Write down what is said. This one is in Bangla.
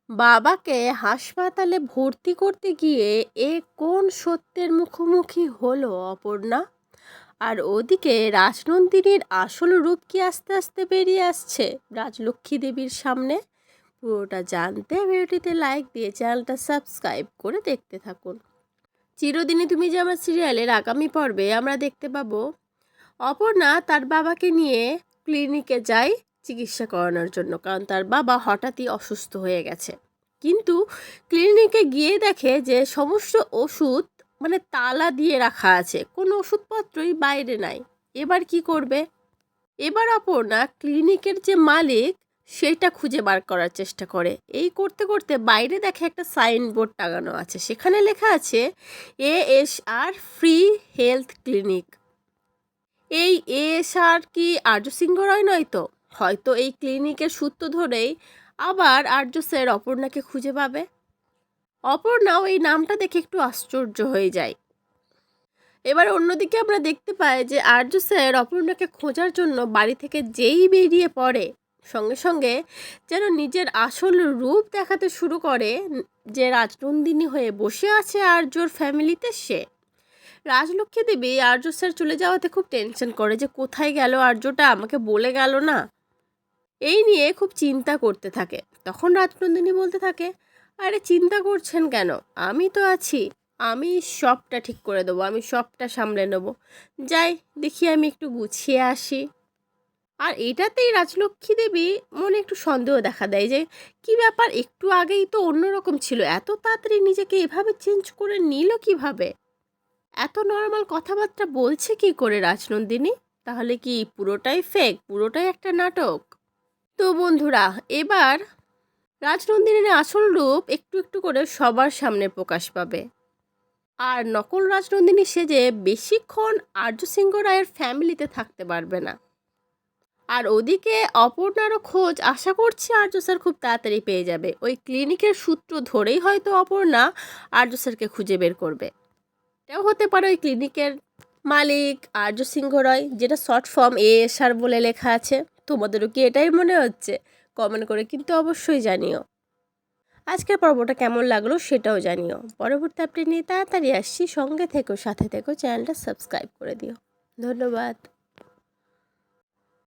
বাবাকে হাসপাতালে ভর্তি করতে গিয়ে এ কোন সত্যের মুখোমুখি হলো অপর্ণা? আর ওদিকে রাজনন্দিনীর আসল রূপ কি আস্তে আস্তে বেরিয়ে আসছে রাজলক্ষ্মী দেবীর সামনে? পুরোটা জানতে ভিডিওটিতে লাইক দিয়ে চ্যানেলটা সাবস্ক্রাইব করে দেখতে থাকুন। চিরদিনই তুমি যে আমার সিরিয়ালের আগামী পর্বে আমরা দেখতে পাবো অপর্ণা তার বাবাকে নিয়ে ক্লিনিকে যায় চিকিৎসা করানোর জন্য, কারণ তার বাবা হঠাৎই অসুস্থ হয়ে গেছে। কিন্তু ক্লিনিকে গিয়ে দেখে যে সমস্ত ওষুধ তালা দিয়ে রাখা আছে, কোনো ওষুধপত্রই বাইরে নাই। এবার কি করবে? এবার অপর্ণা ক্লিনিকের যে মালিক সেটা খুঁজে বার করার চেষ্টা করে। এই করতে করতে বাইরে দেখে একটা সাইনবোর্ড টাঙানো আছে, সেখানে লেখা আছে ASR ফ্রি হেলথ ক্লিনিক। এই ASR কি আর্য সিংহ রায় নয় তো? হয়তো এই ক্লিনিকের সূত্র ধরেই আবার আর্য স্যার অপর্ণাকে খুঁজে পাবে। অপর্ণাও এই নামটা দেখে একটু আশ্চর্য হয়ে যায়। এবার অন্যদিকে আমরা দেখতে পাই যে আর্য স্যার অপর্ণাকে খোঁজার জন্য বাড়ি থেকে যেই বেরিয়ে পড়ে, সঙ্গে সঙ্গে যেন নিজের আসল রূপ দেখাতে শুরু করে। যে রাজনন্দিনী হয়ে বসে আছে আর্যর ফ্যামিলিতে, সে রাজলক্ষ্মী দেবী আর্য স্যার চলে যাওয়াতে খুব টেনশন করে যে কোথায় গেল আর্যটা, আমাকে বলে গেল না। এই নিয়ে খুব চিন্তা করতে থাকে। তখন রাজনন্দিনী বলতে থাকে, আরে চিন্তা করছেন কেন, আমি তো আছি, আমি সবটা ঠিক করে দেবো, আমি সবটা সামলে নেব। যাই দেখি আমি একটু গুছিয়ে আসি। আর এটাতেই রাজলক্ষ্মী দেবী মনে একটু সন্দেহ দেখা দেয় যে কি ব্যাপার, একটু আগেই তো অন্যরকম ছিল, এত তাড়াতাড়ি নিজেকে এভাবে চেঞ্জ করে নিল কিভাবে? এত নর্মাল কথাবার্তা বলছে কি করে রাজনন্দিনী? তাহলে কি পুরোটাই ফেক, পুরোটাই একটা নাটক? তো বন্ধুরা, এবার রাজনন্দিনীর আসল রূপ একটু একটু করে সবার সামনে প্রকাশ পাবে। আর নকল রাজনন্দিনী সেজে বেশিক্ষণ আর্য সিংহ রায়ের ফ্যামিলিতে থাকতে পারবে না। আর ওদিকে অপর্ণারও খোঁজ আশা করছি আর্য স্যার খুব তাড়াতাড়ি পেয়ে যাবে। ওই ক্লিনিকের সূত্র ধরেই হয়তো অপর্ণা আর্য স্যারকে খুঁজে বের করবে। এটাও হতে পারে ওই ক্লিনিকের মালিক আর্য সিংহ রায়, যেটা শর্ট ফর্ম ASR বলে লেখা আছে। তোমাদেরও কি এটাই মনে হচ্ছে? কমেন্ট করে কিন্তু অবশ্যই জানিও। আজকের পর্বটা কেমন লাগলো সেটাও জানিও। পরবর্তী আপডেট নিয়ে তাড়াতাড়ি আসছি, সঙ্গে থেকো, সাথে থেকো, চ্যানেলটা সাবস্ক্রাইব করে দিও। ধন্যবাদ।